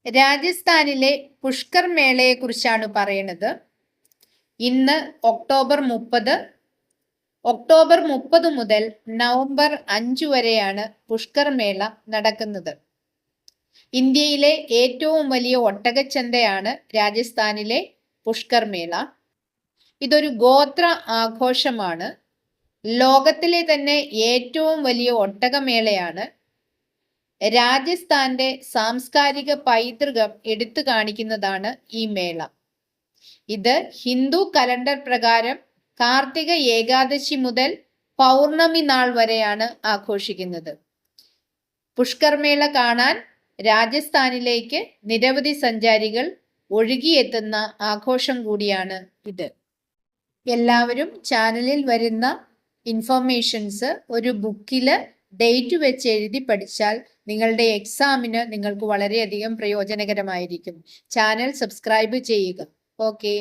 രാജസ്ഥാനിലെ പുഷ്കർ മേളയെ കുറിച്ചാണ് പറയുന്നത്. ഇന്ന് ഒക്ടോബർ 30. ഒക്ടോബർ 30 മുതൽ നവംബർ 5 വരെയാണ് പുഷ്കർ മേള നടക്കുന്നത്. ഇന്ത്യയിലെ ഏറ്റവും വലിയ ഒട്ടകച്ചന്തയാണ് രാജസ്ഥാനിലെ പുഷ്കർ മേള. ഇതൊരു ഗോത്ര ആഘോഷമാണ്. ലോകത്തിലെ തന്നെ ഏറ്റവും വലിയ ഒട്ടകമേളയാണ്. രാജസ്ഥാന്റെ സാംസ്കാരിക പൈതൃകം എടുത്തു കാണിക്കുന്നതാണ് ഈ മേള. ഇത് ഹിന്ദു കലണ്ടർ പ്രകാരം കാർത്തിക ഏകാദശി മുതൽ പൗർണമി നാൾ വരെയാണ് ആഘോഷിക്കുന്നത്. പുഷ്കർ മേള കാണാൻ രാജസ്ഥാനിലേക്ക് നിരവധി സഞ്ചാരികൾ ഒഴുകിയെത്തുന്ന ആഘോഷം കൂടിയാണ് ഇത്. എല്ലാവരും ചാനലിൽ വരുന്ന ഇൻഫർമേഷൻസ് ഒരു ബുക്കിൽ ഡേറ്റ് വെച്ച് എഴുതി പഠിച്ചാൽ നിങ്ങളുടെ എക്സാമിന് നിങ്ങൾക്ക് വളരെയധികം പ്രയോജനകരമായിരിക്കും. ചാനൽ സബ്സ്ക്രൈബ് ചെയ്യുക. ഓക്കെ.